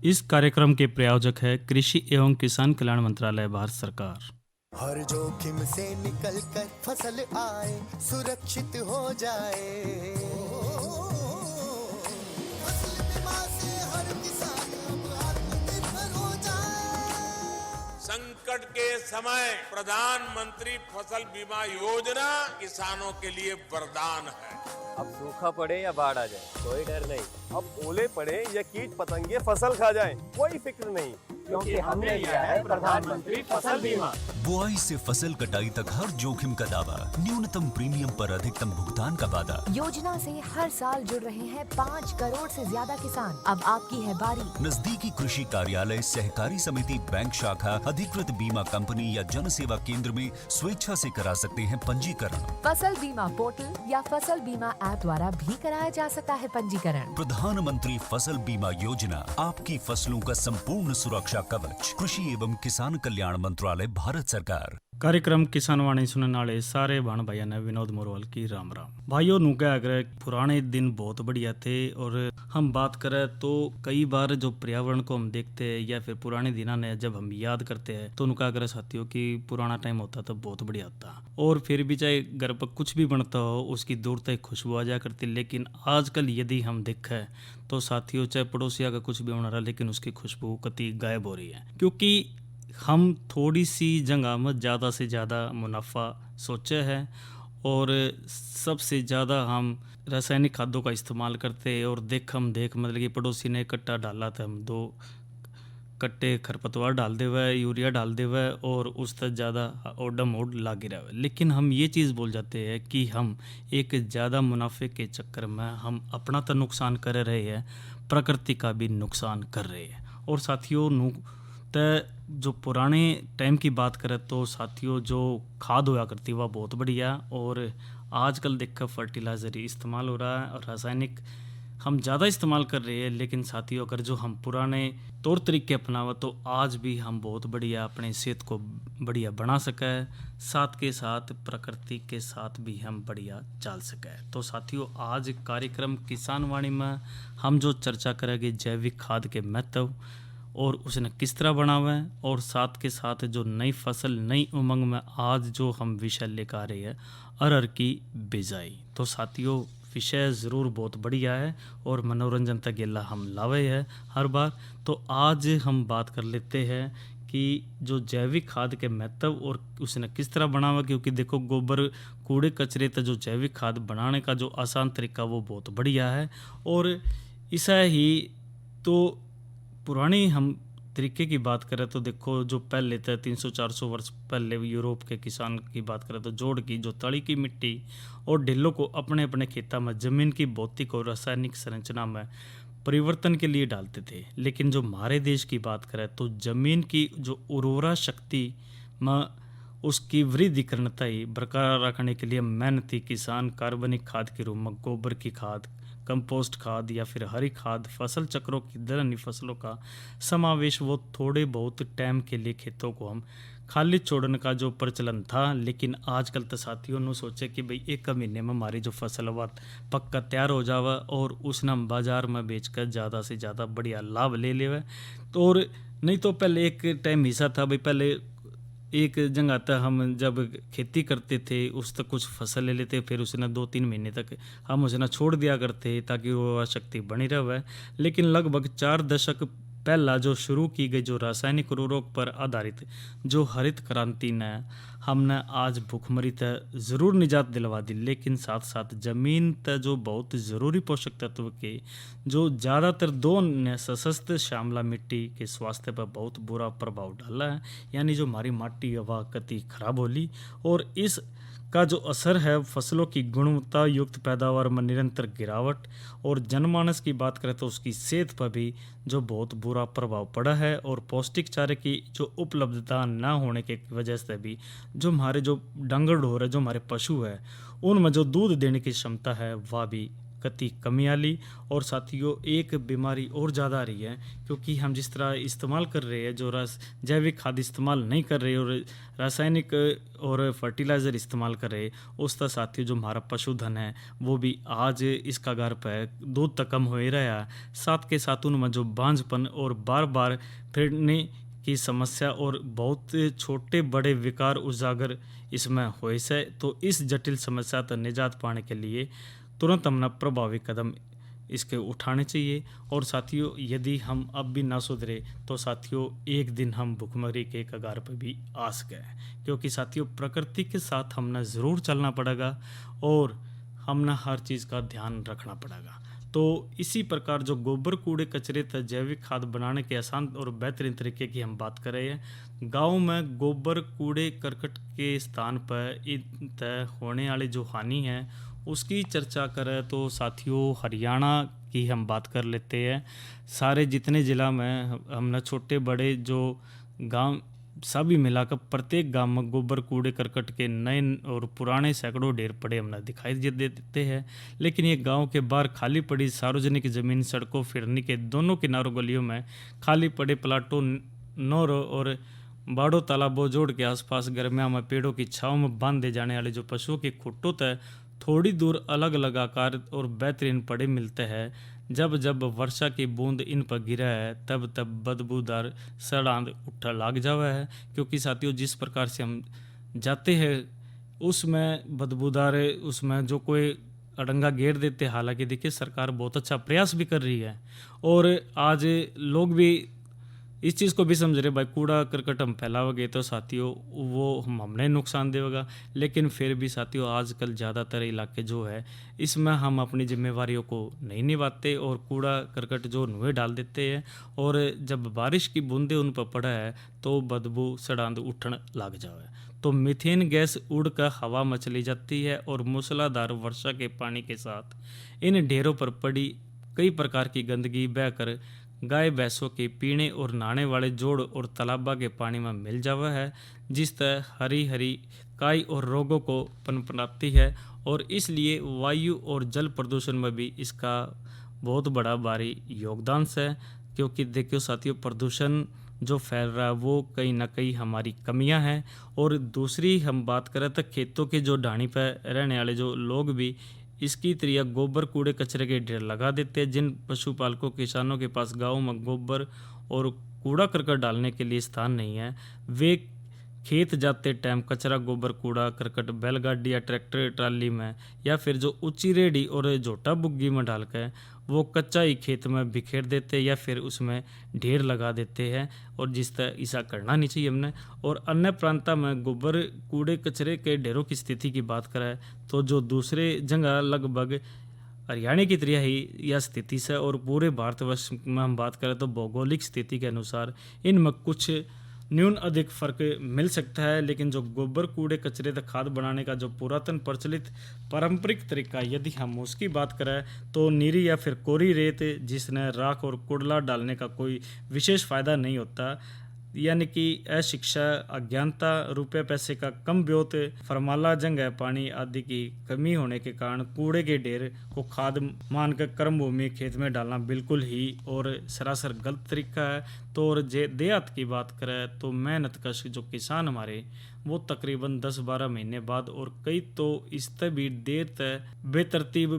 इस कार्यक्रम के प्रायोजक है कृषि एवं किसान कल्याण मंत्रालय, भारत सरकार। हर जोखिम से निकल कर फसल आए, सुरक्षित हो जाए। फसल बीमा से हर किसान अब आत्मनिर्भर हो जाए। संकट के समय प्रधानमंत्री फसल बीमा योजना किसानों के लिए वरदान है। अब सूखा पड़े या बाढ़ आ जाए कोई डर नहीं। अब ओले पड़े या कीट पतंगे फसल खा जाए कोई फिक्र नहीं, क्योंकि हमने लिया है प्रधानमंत्री फसल बीमा। बुआई से फसल कटाई तक हर जोखिम का दावा, न्यूनतम प्रीमियम पर अधिकतम भुगतान का वादा। योजना से हर साल जुड़ रहे हैं 5 करोड़ से ज्यादा किसान। अब आपकी है बारी। नजदीकी कृषि कार्यालय, सहकारी समिति, बैंक शाखा, अधिकृत बीमा कंपनी या जन सेवा केंद्र में स्वेच्छा से करा सकते हैं पंजीकरण। फसल बीमा पोर्टल या फसल बीमा ऐप द्वारा भी कराया जा सकता है पंजीकरण। प्रधानमंत्री फसल बीमा योजना, आपकी फसलों का संपूर्ण सुरक्षा कवच। कृषि एवं किसान कल्याण मंत्रालय, भारत सरकार। कार्यक्रम किसान वाणी सुनने वाले सारे भाण भाइयों ने विनोद मोरवाल की राम राम। भाइयों नु क्या अगर पुराने दिन बहुत बढ़िया थे, और हम बात करें तो कई बार जो पर्यावरण को हम देखते हैं या फिर पुराने दिनों ने जब हम याद करते हैं तो उनका अगर साथियों कि पुराना टाइम होता तो बहुत बढ़िया होता, और फिर भी चाहे घर पर कुछ भी बनता हो उसकी दूर तक खुशबू आ जा करती। लेकिन आजकल यदि हम देखें तो साथियों चाहे पड़ोसिया का कुछ भी बना रहा लेकिन उसकी खुशबू कतई गायब हो रही है, क्योंकि हम थोड़ी सी जगह में ज़्यादा से ज़्यादा मुनाफा सोचे हैं और सबसे ज़्यादा हम रासायनिक खादों का इस्तेमाल करते हैं। और हम देख मतलब कि पड़ोसी ने कट्टा डाला था, हम 2 कट्टे खरपतवार डाल दे हुए, यूरिया डाल दे हुए और उस तक ज़्यादा ओडम ओड लागे रहे। लेकिन हम ये चीज़ बोल जाते हैं कि हम एक ज़्यादा मुनाफे के चक्कर में हम अपना तो नुकसान कर रहे हैं, प्रकृति का भी नुकसान कर रहे हैं। और साथियों जो पुराने टाइम की बात करें तो साथियों जो खाद होया करती है वह बहुत बढ़िया, और आजकल देखकर फर्टिलाइज़र इस्तेमाल हो रहा है और रासायनिक हम ज़्यादा इस्तेमाल कर रहे हैं। लेकिन साथियों अगर जो हम पुराने तौर तरीके अपनावा तो आज भी हम बहुत बढ़िया अपने सेहत को बढ़िया बना सके, साथ के साथ प्रकृति के साथ भी हम बढ़िया चल सके। तो साथियों आज कार्यक्रम किसान वाणी में हम जो चर्चा करेंगे जैविक खाद के महत्व और उसने किस तरह बनावा है, और साथ के साथ जो नई फसल नई उमंग में आज जो हम विषय लेकर आ रहे हैं अरहर की बिजाई। तो साथियों विषय ज़रूर बहुत बढ़िया है और मनोरंजन तक गेला हम लावे है हर बार। तो आज हम बात कर लेते हैं कि जो जैविक खाद के महत्व और उसने किस तरह बनावा, क्योंकि देखो गोबर कूड़े कचरे तो जो जैविक खाद बनाने का जो आसान तरीका वो बहुत बढ़िया है। और ऐसा ही तो पुरानी हम तरीके की बात करें तो देखो जो पहले थे 300-400 वर्ष पहले यूरोप के किसान की बात करें तो जोड़ की जो तली की मिट्टी और ढिल्लों को अपने अपने खेतों में ज़मीन की भौतिक और रासायनिक संरचना में परिवर्तन के लिए डालते थे। लेकिन जो हमारे देश की बात करें तो ज़मीन की जो उर्वरा शक्ति में उसकी वृद्धि करता ही बरकरार रखने के लिए मेहनती किसान कार्बनिक खाद के रूप में गोबर की खाद, कंपोस्ट खाद या फिर हरी खाद, फसल चक्रों की दलहनी फसलों का समावेश वो थोड़े बहुत टाइम के लिए खेतों को हम खाली छोड़ने का जो प्रचलन था। लेकिन आजकल तो साथियों ने सोचे कि भाई 1 महीने में हमारी जो फसल हुआ पक्का तैयार हो जावा और उसने हम बाज़ार में बेचकर ज़्यादा से ज़्यादा बढ़िया लाभ ले लेवे। तो और नहीं तो पहले एक टाइम हिस्सा था भाई, पहले एक जगह तक हम जब खेती करते थे उस तक कुछ फसल ले लेते, फिर उसने 2-3 महीने तक हम उसने छोड़ दिया करते ताकि वो शक्ति बनी रहे। लेकिन लगभग 4 दशक पहला जो शुरू की गई जो रासायनिक उर्वरक पर आधारित जो हरित क्रांति ने हमने आज भूखमरी तक ज़रूर निजात दिलवा दी, लेकिन साथ साथ ज़मीन तक जो बहुत ज़रूरी पोषक तत्व के जो ज़्यादातर 2 ने सशक्त श्यामला मिट्टी के स्वास्थ्य पर बहुत बुरा प्रभाव डाला है। यानी जो हमारी माटी हवा कति खराब होली और इस का जो असर है फसलों की गुणवत्ता युक्त पैदावार में निरंतर गिरावट, और जनमानस की बात करें तो उसकी सेहत पर भी जो बहुत बुरा प्रभाव पड़ा है। और पौष्टिक चारे की जो उपलब्धता न होने की वजह से भी जो हमारे जो डंगर ढोर है जो हमारे पशु है उनमें जो दूध देने की क्षमता है वह भी कति कमी आ ली। और साथियों एक बीमारी और ज़्यादा आ रही है, क्योंकि हम जिस तरह इस्तेमाल कर रहे हैं, जो जैविक खाद इस्तेमाल नहीं कर रहे और रासायनिक और फर्टिलाइज़र इस्तेमाल कर रहे, उस तरह साथियों जो हमारा पशुधन है वो भी आज इसका घर पर दूध तक कम हो ही रहा है। साथ के साथ उनमें जो बांझपन और बार बार फिरने की समस्या और बहुत छोटे बड़े विकार उजागर इसमें होए से। तो इस जटिल समस्या तक निजात पाने के लिए तुरंत हमने प्रभावी कदम इसके उठाने चाहिए। और साथियों यदि हम अब भी ना सुधरे तो साथियों एक दिन हम भुखमरी के कगार पर भी आ सके, क्योंकि साथियों प्रकृति के साथ हमने ज़रूर चलना पड़ेगा और हमने हर चीज़ का ध्यान रखना पड़ेगा। तो इसी प्रकार जो गोबर कूड़े कचरे तक जैविक खाद बनाने के आसान और बेहतरीन तरीके की हम बात कर रहे हैं। गाँव में गोबर कूड़े करकट के स्थान पर तय होने वाली जो हानि है उसकी चर्चा करें तो साथियों हरियाणा की हम बात कर लेते हैं। सारे जितने ज़िला में हमने छोटे बड़े जो गांव सभी मिलाकर प्रत्येक गांव में गोबर कूड़े करकट के नए और पुराने सैकड़ों ढेर पड़े हमने दिखाई देते हैं। लेकिन ये गांव के बाहर खाली पड़ी सार्वजनिक ज़मीन, सड़कों, फिरनी के दोनों किनारों गलियों में खाली पड़े प्लाटों, नौरों और बाड़ों, तालाबों, जोड़ के आसपास गर्मियों में पेड़ों की छांव में बांधे जाने वाले जो पशुओं के खुट्टों तक थोड़ी दूर अलग अलग आकार और बेहतरीन पड़े मिलते हैं। जब जब वर्षा की बूंद इन पर गिरा है तब तब बदबूदार सड़ांध उठा लाग जावा है, क्योंकि साथियों जिस प्रकार से हम जाते हैं उसमें बदबूदार उसमें जो कोई अड़ंगा घेर देते। हालांकि देखिए सरकार बहुत अच्छा प्रयास भी कर रही है और आज लोग भी इस चीज़ को भी समझ रहे, भाई कूड़ा करकट हम फैलाओगे तो साथियों वो हमने नुकसान देगा। लेकिन फिर भी साथियों आजकल ज़्यादातर इलाके जो है इसमें हम अपनी जिम्मेवारियों को नहीं निभाते और कूड़ा करकट जो नुए डाल देते हैं और जब बारिश की बूंदें उन पर पड़ा है तो बदबू सड़ांध उठने लग जाए। तो मीथेन गैस उड़कर हवा में चली जाती है और मूसलाधार वर्षा के पानी के साथ इन ढेरों पर पड़ी कई प्रकार की गंदगी बहकर गाय भैंसों के पीने और नहाने वाले जोड़ और तालाबा के पानी में मिल जावा है, जिस तरह हरी हरी काई और रोगों को पनपनाती है। और इसलिए वायु और जल प्रदूषण में भी इसका बहुत बड़ा भारी योगदान है, क्योंकि देखियो साथियों प्रदूषण जो फैल रहा है वो कहीं ना कहीं हमारी कमियां हैं। और दूसरी हम बात करें तो खेतों के जो ढाणी पर रहने वाले जो लोग भी इसकी तरह गोबर कूड़े कचरे के ढेर लगा देते हैं। जिन पशुपालकों किसानों के पास गाँव में गोबर और कूड़ा करकट डालने के लिए स्थान नहीं है, वे खेत जाते टाइम कचरा गोबर कूड़ा करकट बैलगाड़ी या ट्रैक्टर ट्राली में या फिर जो ऊंची रेडी और झोटा बुग्गी में डालकर वो कच्चा ही खेत में बिखेर देते या फिर उसमें ढेर लगा देते हैं, और जिस तरह ऐसा करना नहीं चाहिए हमने। और अन्य प्रांतों में गोबर कूड़े कचरे के ढेरों की स्थिति की बात करें तो जो दूसरे जगह लगभग हरियाणा की तरह ही यह स्थिति से, और पूरे भारतवर्ष में हम बात करें तो भौगोलिक स्थिति के अनुसार इनमें कुछ न्यून अधिक फर्क मिल सकता है। लेकिन जो गोबर कूड़े कचरे तक खाद बनाने का जो पुरातन प्रचलित पारंपरिक तरीका यदि हम उसकी बात करें तो नीरी या फिर कोरी रेत जिसने राख और कुड़ला डालने का कोई विशेष फायदा नहीं होता, यानी कि अशिक्षा, अज्ञानता, रुपये पैसे का कम ब्योत, फरमाला जंग पानी आदि की कमी होने के कारण कूड़े के ढेर को खाद मानकर कर्म भूमि खेत में डालना बिल्कुल ही और सरासर गलत तरीका है। तो और देहात की बात करें तो मेहनत कश जो किसान हमारे वो तकरीबन 10-12 महीने बाद और कई तो इससे भी देर तक बेतरतीब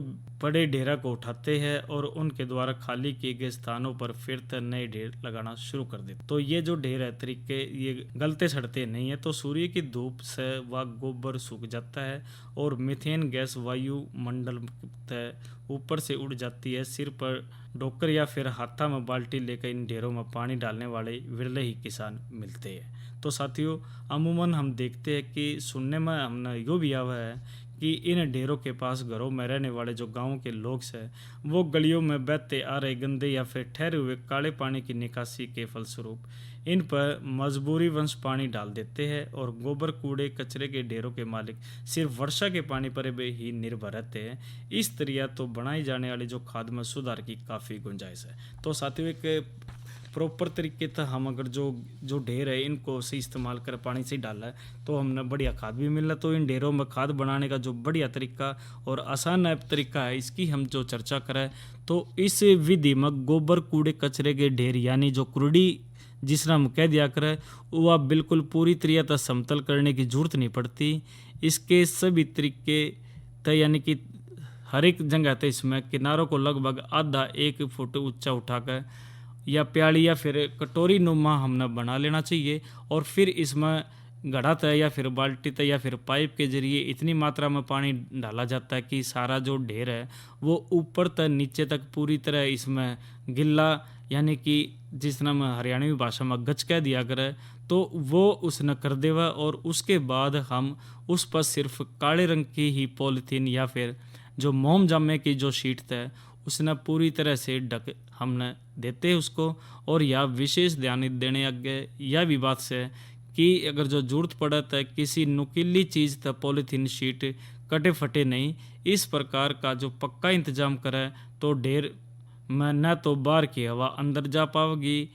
बड़े ढेरा को उठाते हैं और उनके द्वारा खाली किए गए स्थानों पर फिर से नए ढेर लगाना शुरू कर देते। तो ये जो ढेर है तरीके ये गलते सड़ते नहीं है, तो सूर्य की धूप से वह गोबर सूख जाता है और मीथेन गैस वायुमंडल ऊपर से उड़ जाती है। सिर पर डोकर या फिर हाथा में बाल्टी लेकर इन ढेरों में पानी डालने वाले विरले ही किसान मिलते हैं। तो साथियों अमूमन हम देखते हैं कि सुनने में हमने यो भी आया है कि इन ढेरों के पास घरों में रहने वाले जो गांव के लोग हैं वो गलियों में बहते आ रहे गंदे या फिर ठहरे हुए काले पानी की निकासी के फलस्वरूप इन पर मजबूरी वंश पानी डाल देते हैं और गोबर कूड़े कचरे के ढेरों के मालिक सिर्फ वर्षा के पानी पर ही निर्भर रहते हैं। इस तरह तो बनाई जाने वाली जो खाद में सुधार की काफ़ी गुंजाइश है। तो साथियों एक प्रॉपर तरीके से हम अगर जो ढेर है इनको सही इस्तेमाल कर पानी से डाला है तो हमने बढ़िया खाद भी मिल रहा। तो इन ढेरों में खाद बनाने का जो बढ़िया तरीका और आसान तरीका है इसकी हम जो चर्चा करें तो इस विधि में गोबर कूड़े कचरे के ढेर यानी जो कुरड़ी जिस तरह हम कह दिया करें वो आप बिल्कुल पूरी तरीके से समतल करने की जरूरत नहीं पड़ती। इसके सभी तरीके यानी कि हर एक जगह तो इसमें किनारों को लगभग आधा 1 फुट ऊंचा उठाकर या प्याली या फिर कटोरी नुमा हमने बना लेना चाहिए और फिर इसमें घड़ा तय या फिर बाल्टी तय या फिर पाइप के जरिए इतनी मात्रा में पानी डाला जाता है कि सारा जो ढेर है वो ऊपर तक नीचे तक पूरी तरह इसमें गिल्ला यानी कि जिस तरह में हरियाणवी भाषा में गच कह दिया करे तो वो उसने कर देवा। और उसके बाद हम उस पर सिर्फ काले रंग की ही पॉलीथीन या फिर जो मोम जामे की जो शीट है उसने पूरी तरह से ढक हमने देते हैं उसको। और यह विशेष ध्यान देने आगे यह भी बात से कि अगर जो जरूरत पड़े तो किसी नुकीली चीज़ तक पॉलीथीन शीट कटे फटे नहीं, इस प्रकार का जो पक्का इंतजाम करे तो ढेर में न तो बाहर की हवा अंदर जा पाओगी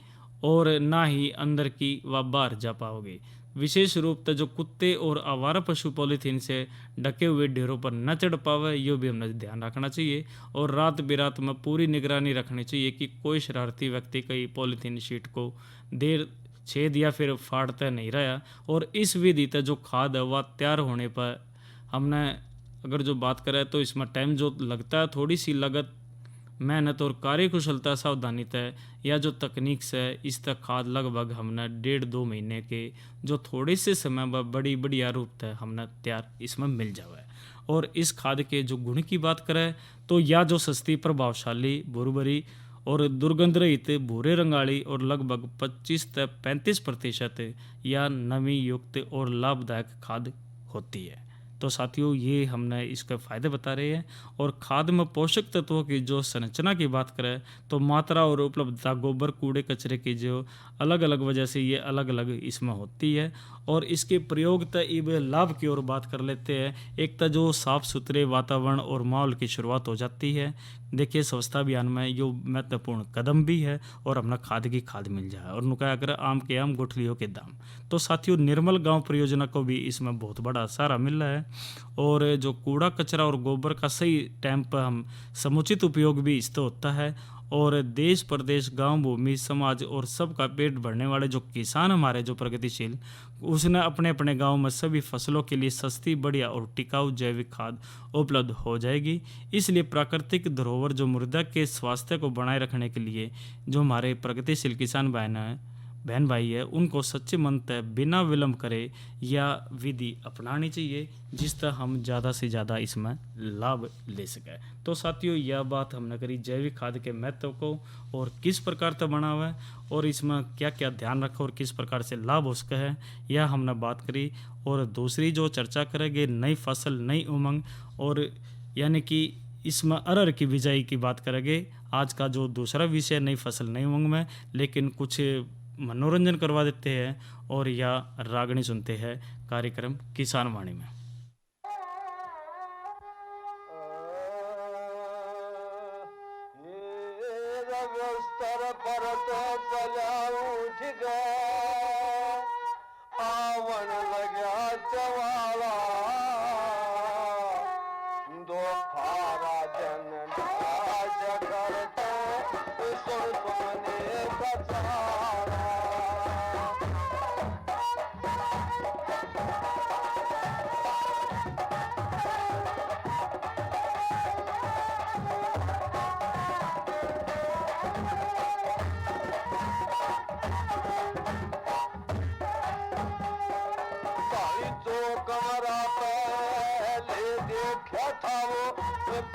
और ना ही अंदर की वह बाहर जा पाओगे। विशेष रूप से जो कुत्ते और आवारा पशु पॉलीथीन से ढके हुए ढेरों पर न चढ़ पावे ये भी हमें ध्यान रखना चाहिए। और रात बिरात में पूरी निगरानी रखनी चाहिए कि कोई शरारती व्यक्ति कई पॉलीथीन शीट को देर छेद या फिर फाड़ता नहीं रहा। और इस विधि से जो खाद है वह तैयार होने पर हमने अगर जो बात करें तो इसमें टाइम जो लगता है थोड़ी सी लागत मेहनत और कार्यकुशलता सावधानी तय या जो तकनीक से इस तक खाद लगभग हमने 1.5-2 महीने के जो थोड़े से समय में बड़ी बढ़िया रूप तय हमने तैयार इसमें मिल जावे। और इस खाद के जो गुण की बात करें तो या जो सस्ती प्रभावशाली भुरभरी और दुर्गंध रहित भूरे रंगाली और लगभग 25 से 35% या नमी युक्त और लाभदायक खाद होती है। तो साथियों ये हमने इसके फ़ायदे बता रहे हैं। और खाद में पोषक तत्वों की जो संरचना की बात करें तो मात्रा और उपलब्धता गोबर कूड़े कचरे की जो अलग अलग वजह से ये अलग अलग इसमें होती है। और इसके प्रयोग तक इब लाभ की ओर बात कर लेते हैं। एक तो जो साफ़ सुथरे वातावरण और माहौल की शुरुआत हो जाती है। देखिए स्वच्छता अभियान में यो महत्वपूर्ण कदम भी है और अपना खाद की खाद मिल जाए और नुका अगर आम के आम गुठलियों के दाम। तो साथियों निर्मल गांव परियोजना को भी इसमें बहुत बड़ा सहारा मिल रहा है। और जो कूड़ा कचरा और गोबर का सही टाइम पर हम समुचित उपयोग भी इससे होता है। और देश प्रदेश गांव भूमि समाज और सबका पेट भरने वाले जो किसान हमारे जो प्रगतिशील उसने अपने अपने गांव में सभी फसलों के लिए सस्ती बढ़िया और टिकाऊ जैविक खाद उपलब्ध हो जाएगी। इसलिए प्राकृतिक धरोहर जो मृदा के स्वास्थ्य को बनाए रखने के लिए जो हमारे प्रगतिशील किसान बहन भाई है उनको सच्चे मन से बिना विलम्ब करे यह विधि अपनानी चाहिए जिससे हम ज़्यादा से ज़्यादा इसमें लाभ ले सकें। तो साथियों यह बात हमने करी जैविक खाद के महत्व को और किस प्रकार से बना हुआ है और इसमें क्या क्या ध्यान रखा और किस प्रकार से लाभ हो सके है यह हमने बात करी। और दूसरी जो चर्चा करेंगे नई फसल नई उमंग और यानी कि इसमें अरहर की बिजाई की बात करेंगे। आज का जो दूसरा विषय नई फसल नई उमंग में, लेकिन कुछ मनोरंजन करवा देते हैं और या रागनी सुनते हैं कार्यक्रम किसान वाणी में।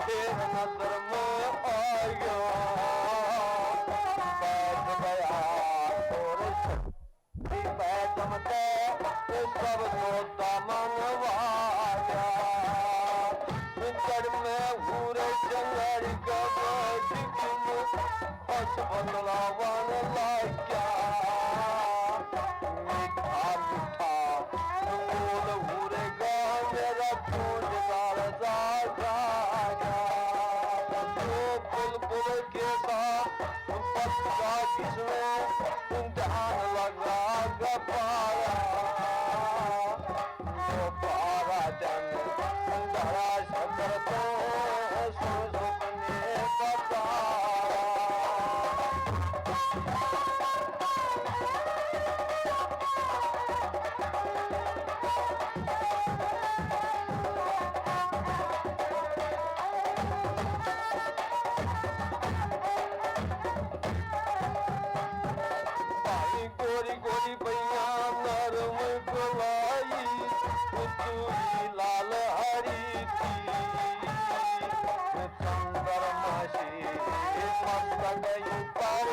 फिर नजर में आया बैठ गया और बैठमते सब तो दामन वाया चढ़ में पूरे जंगल का हस बदलावन लाया मीठा मीठा फूल पूरे गाँव मेरा फूल गाल जा बुलबुल के साथ पत्ता किसमें पारा जो पारा जन धरा शकर तो सुने का गोरी गोरी भैया नरम गोलाई पुतली लाल हरी थी चंद्रमा से मस्तक पर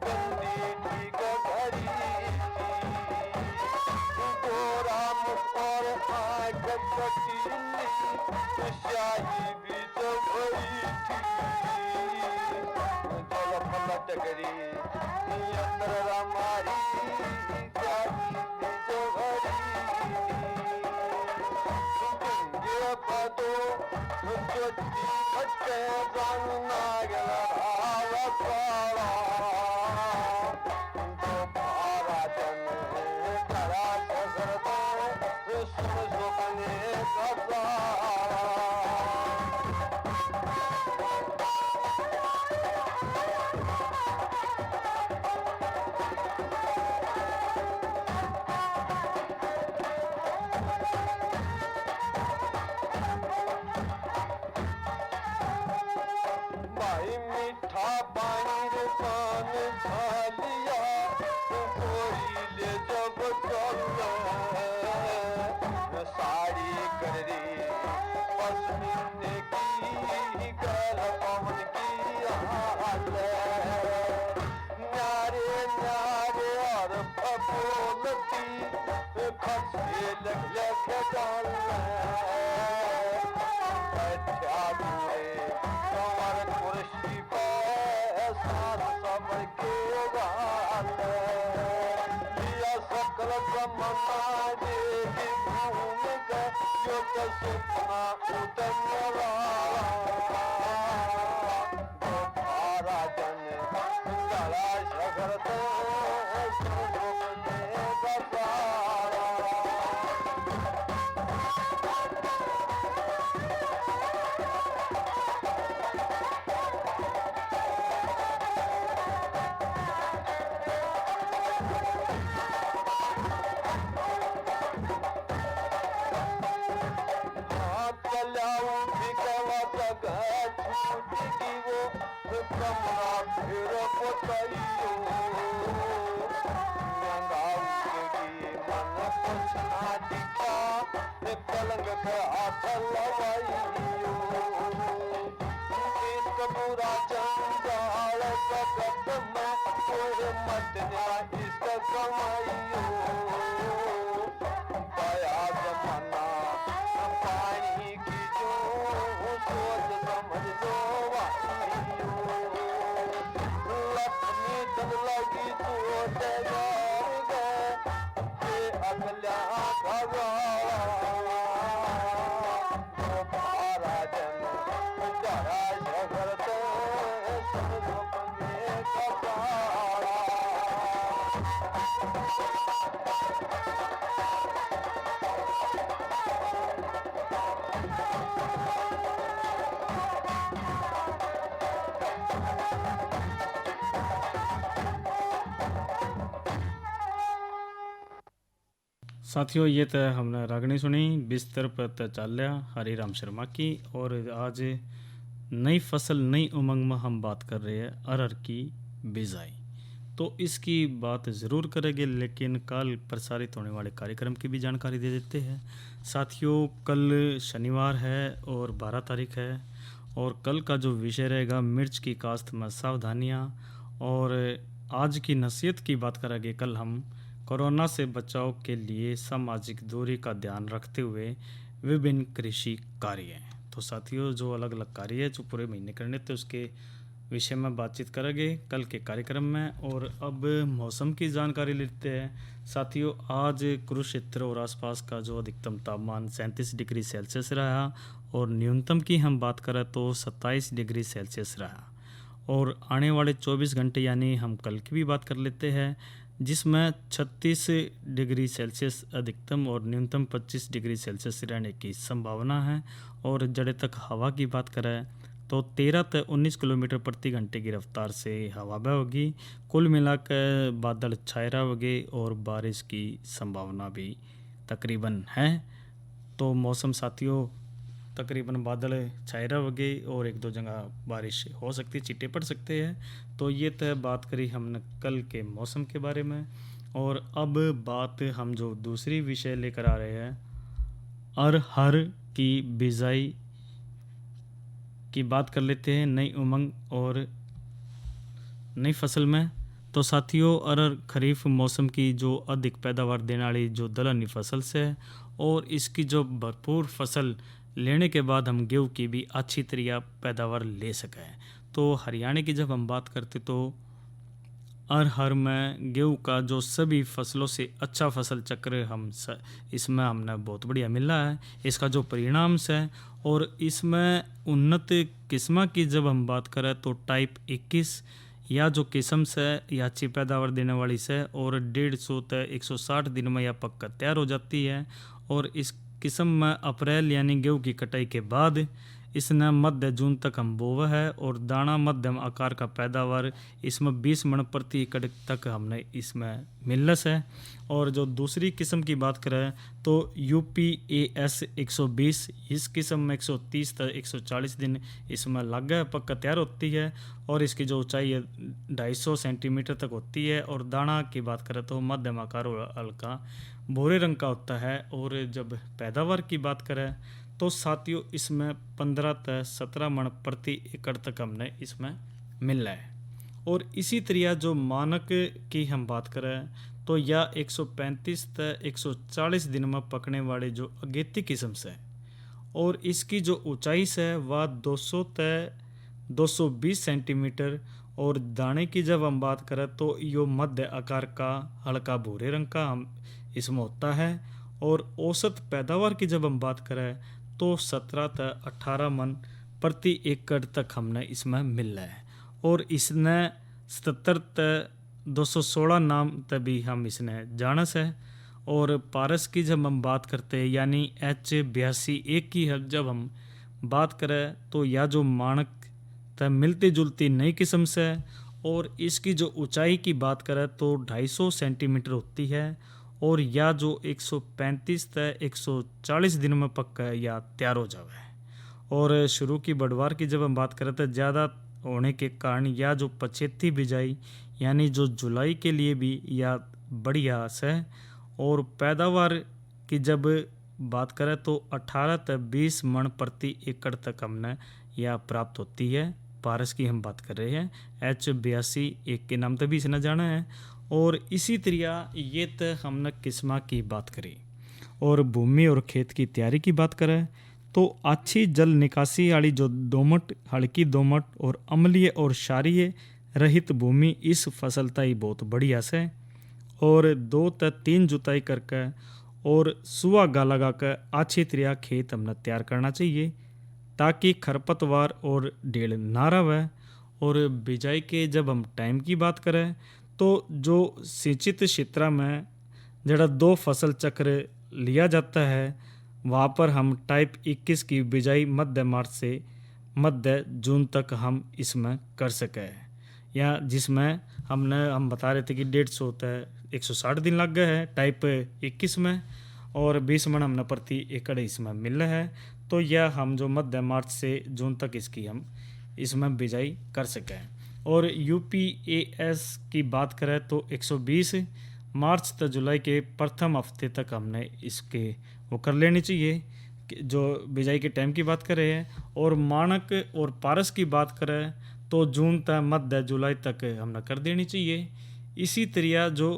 गंदी ठीक घड़ी थी गोरा मुख और आंख कटीली शाही बीच भरी थी जल पलट गरी यंत्र रामारी जाती जो घड़ी गंगे पदो ज्योति भट्टे जान नागल भाव पारा जो पारा जन धरा शकर सुन सुपने का भाई मीठा पानी रे पान झालिया कोई ले जब चल साड़ी करी पश्मीने की गल पवन की हाल न्यारे न्यारे और फपोलती खसे लग लग डाल बैठा दूरे कमर कुर्सी पे साथ सबर के गाल लिया सकल जमना देवी घूम के जो के सुपना उतरला जो पारा जन गला शगर तो सुने का सारा चलाऊ बिकवा जगह छूट की वो कमरा फिर बताइयो गंगाऊ की मन पुछना दिखा पलंग पे हाथ लगाइयो इस बुरा जंजाल जगत में कोई मत ना इसका कमाइयो पाया जमाना पानी की जो सोच समझ लो लक्ष्मी जब लगी तो तैयार गए अगला भगवान जो पारा जन जरा शगर तो सुने का सारा साथियों ये तो हमने रागनी सुनी बिस्तर पर त चाल्या हरि राम शर्मा की। और आज नई फसल नई उमंग में हम बात कर रहे हैं अरहर की बिजाई। तो इसकी बात ज़रूर करेंगे, लेकिन कल प्रसारित होने वाले कार्यक्रम की भी जानकारी दे देते हैं। साथियों कल शनिवार है और 12 तारीख है, और कल का जो विषय रहेगा मिर्च की काश्त में सावधानियाँ। और आज की नसीहत की बात करेंगे कल हम कोरोना से बचाव के लिए सामाजिक दूरी का ध्यान रखते हुए विभिन्न कृषि कार्य। तो साथियों जो अलग अलग कार्य है जो पूरे महीने करने थे उसके विषय में बातचीत करेंगे कल के कार्यक्रम में। और अब मौसम की जानकारी लेते हैं। साथियों आज कुरुक्षेत्र और आसपास का जो अधिकतम तापमान 37 डिग्री सेल्सियस रहा, और न्यूनतम की हम बात करें तो 27 डिग्री सेल्सियस रहा। और आने वाले 24 घंटे यानी हम कल की भी बात कर लेते हैं जिसमें 36 डिग्री सेल्सियस अधिकतम और न्यूनतम 25 डिग्री सेल्सियस रहने की संभावना है। और जड़े तक हवा की बात करें तो 13 से 19 किलोमीटर प्रति घंटे की रफ्तार से हवा बह होगी। कुल मिलाकर बादल छाए रहेंगे और बारिश की संभावना भी तकरीबन है। तो मौसम साथियों, तकरीबन बादल छाए रहेंगे और एक दो जगह बारिश हो सकती है, छींटे पड़ सकते हैं। तो ये तो बात करी हमने कल के मौसम के बारे में। और अब बात हम जो दूसरी विषय लेकर आ रहे हैं, अरहर की बिजाई की बात कर लेते हैं, नई उमंग और नई फसल में। तो साथियों, अरहर खरीफ मौसम की जो अधिक पैदावार देने वाली जो दलहनी फसल से है, और इसकी जो भरपूर फसल लेने के बाद हम गेहूँ की भी अच्छी तरह पैदावार ले सकें। तो हरियाणा की जब हम बात करते तो अरहर में गेहूँ का जो सभी फसलों से अच्छा फसल चक्र इसमें हमने बहुत बढ़िया मिला है। इसका जो परिणाम से, और इसमें उन्नत किस्म की जब हम बात करें तो टाइप 21 या जो किस्म से या अच्छी पैदावार देने वाली से, और 150 से 160 दिन में यह पक्का तैयार हो जाती है। और इस किस्म में अप्रैल यानी गेहूँ की कटाई के बाद इसने मध्य जून तक हम बोवा है, और दाना मध्यम आकार का पैदावार इसमें 20 मन प्रति एकड़ तक हमने इसमें मिलस है। और जो दूसरी किस्म की बात करें तो UPAS 120, इस किस्म में 130 से 140 दिन इसमें लग गए पक्का तैयार होती है, और इसकी जो ऊंचाई है 250 सेंटीमीटर तक होती है। और दाना की बात करें तो मध्यम आकार और हल्का भूरे रंग का होता है। और जब पैदावार की बात करें तो साथियों, इसमें 15 से 17 मन प्रति एकड़ तक हमने इसमें मिल रहा है। और इसी तरह जो मानक की हम बात करें तो यह 135 से 140 दिन में पकने वाले जो अगेती किस्म से, और इसकी जो ऊंचाई से वह 200 से 220 सेंटीमीटर। और दाने की जब हम बात करें तो यो मध्य आकार का हल्का भूरे रंग का हम इसमें होता है। और औसत पैदावार की जब हम बात करें तो 17 से 18 मन प्रति एकड़ तक हमने इसमें मिल रहा है। और इसने 77 से 216 नाम तभी हम इसने जानस है। और पारस की जब हम बात करते हैं यानी H82 की जब हम बात करें तो यह जो मानक तय मिलती जुलती नई किस्म से है। और इसकी जो ऊंचाई की बात करें तो 250 सेंटीमीटर होती है। और यह जो 135 से 140 दिन में पक्का या तैयार हो जावे। और शुरू की बढ़वार की जब हम बात करें तो ज़्यादा होने के कारण यह जो पछेती बिजाई यानी जो जुलाई के लिए भी यह बढ़िया से। और पैदावार की जब बात करें तो 18 से 20 मन प्रति एकड़ तक हमने यह प्राप्त होती है। पारस की हम बात कर रहे हैं, H82 एक के नाम तभी इसने जाना है। और इसी तरह ये तो हमने किस्म की बात करी। और भूमि और खेत की तैयारी की बात करें तो अच्छी जल निकासी वाली जो दोमट, हल्की दोमट और अम्लीय और क्षारीय रहित भूमि इस फसल ताई बहुत बढ़िया से। और 2 से 3 जुताई करके और सुहा लगा कर अच्छी तरह खेत हमने तैयार करना चाहिए ताकि खरपतवार और ढेल ना रहे। और बिजाई के जब हम टाइम की बात करें तो जो सिंचित क्षेत्र में जड़ा 2 फसल चक्र लिया जाता है वहाँ पर हम टाइप 21 की बिजाई मध्य मार्च से मध्य जून तक हम इसमें कर सके। या जिसमें हम बता रहे थे कि 150 होता है 160 दिन लग गए हैं टाइप 21 में, और 20 मन हमने प्रति एकड़ इसमें मिल रहा है। तो यह हम जो मध्य मार्च से जून तक इसकी हम इसमें बिजाई कर सकें। और UPAS की बात करें तो 120 मार्च तक जुलाई के प्रथम हफ्ते तक हमने इसके वो कर लेनी चाहिए जो बिजाई के टाइम की बात कर रहे हैं। और मानक और पारस की बात करें तो जून तक मध्य जुलाई तक हमने कर देनी चाहिए। इसी तरह जो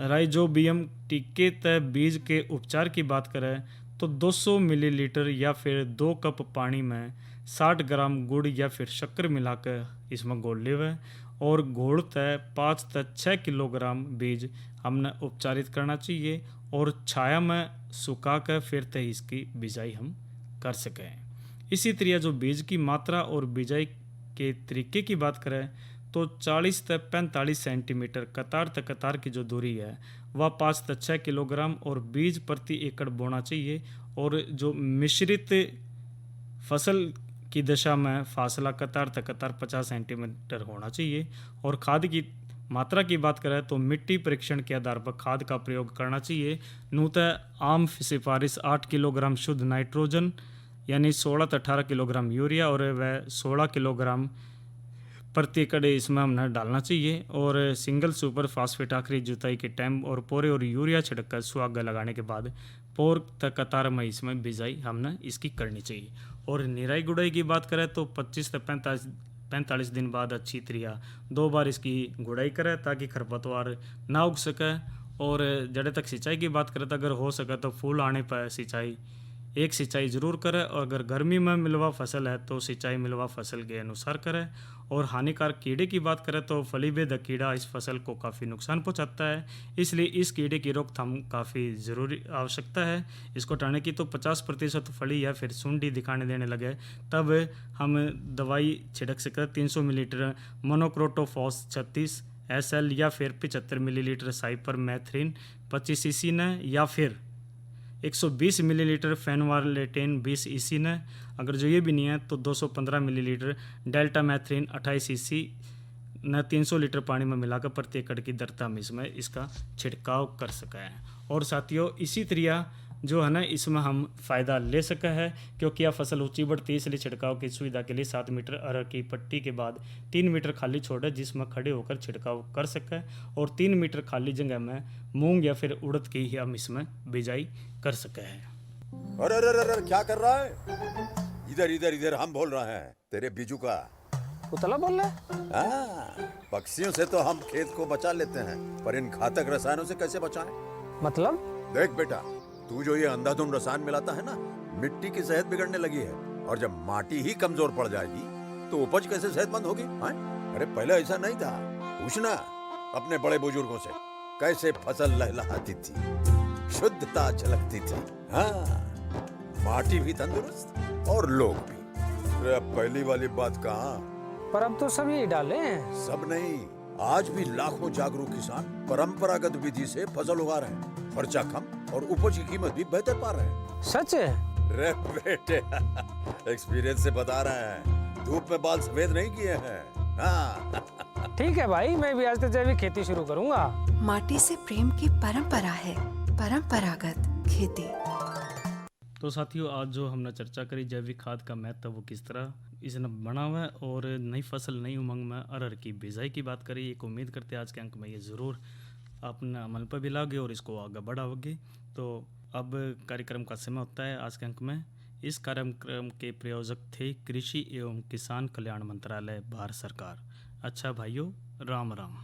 राइजोबियम टीके तय बीज के उपचार की बात करें तो 200 मिलीलीटर या फिर 2 कप पानी में 60 ग्राम गुड़ या फिर शक्कर मिलाकर इसमें घोल लेवे। और घोल तय 5 से 6 किलोग्राम बीज हमने उपचारित करना चाहिए और छाया में सुखा कर फिर तय इसकी बिजाई हम कर सकें। इसी तरह जो बीज की मात्रा और बिजाई के तरीके की बात करें तो 40 से 45 सेंटीमीटर कतार तक कतार की जो दूरी है वह 5 से 6 किलोग्राम और बीज प्रति एकड़ बोना चाहिए। और जो मिश्रित फसल की दशा में फासला कतार तक कतार 50 सेंटीमीटर होना चाहिए। और खाद की मात्रा की बात करें तो मिट्टी परीक्षण के आधार पर खाद का प्रयोग करना चाहिए। नूतन आम सिफारिश 8 किलोग्राम शुद्ध नाइट्रोजन यानी 16 से 18 किलोग्राम यूरिया और वह 16 किलोग्राम प्रति एकड़ इसमें हमने डालना चाहिए। और सिंगल सुपर फास्फेट आखिरी जुताई के टाइम और पोरे और यूरिया छिड़ककर सुहागा लगाने के बाद पोर तक कतार में इसमें बिजाई हमने इसकी करनी चाहिए। और निराई गुड़ाई की बात करें तो 25 से 45 दिन बाद अच्छी तरह 2 बार इसकी गुड़ाई करें ताकि खरपतवार ना उग सके। और जड़े तक सिंचाई की बात करें तो अगर हो सके तो फूल आने पर एक सिंचाई ज़रूर करें। और अगर गर्मी में मिलवा फसल है तो सिंचाई मिलवा फसल के अनुसार करें। और हानिकारक कीड़े की बात करें तो फलीबेधक कीड़ा इस फसल को काफ़ी नुकसान पहुंचाता है, इसलिए इस कीड़े की रोकथाम काफ़ी ज़रूरी आवश्यकता है। इसको हटाने की तो 50% फली या फिर सुंडी दिखाने देने लगे तब हम दवाई छिड़क सकते। 300 मिलीलीटर मोनोक्रोटोफॉस 36 SL या फिर 75 मिलीलीटर साइपर मैथ्रिन 25 EC ने या फिर 120 मिलीलीटर फेनवालेटेन 20 EC ने। अगर जो ये भी नहीं है तो 215 मिलीलीटर डेल्टा मैथ्रिन 28 EC न 300 लीटर पानी में मिलाकर प्रति एकड़ की दरता में इसमें इसका छिड़काव कर सका है। और साथियों इसी तरह जो है ना इसमें हम फ़ायदा ले सका है क्योंकि यह फसल ऊंची बढ़ती है, इसलिए छिड़काव की सुविधा के लिए 7 मीटर अरहर की पट्टी के बाद 3 मीटर खाली छोड़े जिसमें खड़े होकर छिड़काव कर सके। और 3 मीटर खाली जगह में मूंग या फिर उड़द की ही हम इसमें बिजाई कर सके हैं। अरे अरे अरे अरे, क्या कर रहा है? इधर इधर इधर हम बोल रहे हैं तेरे बीजू का। उतला बोल रहा है? हाँ, पक्षियों से तो हम खेत को बचा लेते हैं पर इन घातक रसायनों से कैसे बचाएं? मतलब? देख बेटा, तू जो ये अंधाधुंध रसायन मिलाता है ना, मिट्टी की सेहत बिगड़ने लगी है। और जब माटी ही कमजोर पड़ जाएगी तो उपज कैसे सेहतमंद होगी? हाँ? अरे पहले ऐसा नहीं था, पूछना अपने बड़े बुजुर्गों से कैसे फसल लहलहाती थी, शुद्धता झलकती थी। हाँ, माटी भी तंदुरुस्त और लोग भी। अरे अब पहली वाली बात कहाँ? पर अब तो सब यही डाले हैं। सब नहीं, आज भी लाखों जागरूक किसान परंपरागत विधि से फसल उगा रहे हैं। खर्चा कम और उपज की कीमत भी बेहतर पा रहे हैं। सच है? रे बेटे, एक्सपीरियंस से बता रहे हैं, धूप में बाल सफेद नहीं किए हैं। हाँ। ठीक है भाई, मैं भी आज से जैविक खेती शुरू करूंगा। माटी से प्रेम की परंपरा है परंपरागत खेती। तो साथियों आज जो हमने चर्चा करी जैविक खाद का महत्व वो किस तरह इसने बना हुआ है और नई फसल नई उमंग में अरहर की बिजाई की बात करी। एक उम्मीद करते हैं आज के अंक में ये ज़रूर अपने अमल पर भी लाओगे और इसको आगे बढ़ाओगे। तो अब कार्यक्रम का समय होता है आज के अंक में। इस कार्यक्रम के प्रायोजक थे कृषि एवं किसान कल्याण मंत्रालय भारत सरकार। अच्छा भाइयों, राम राम।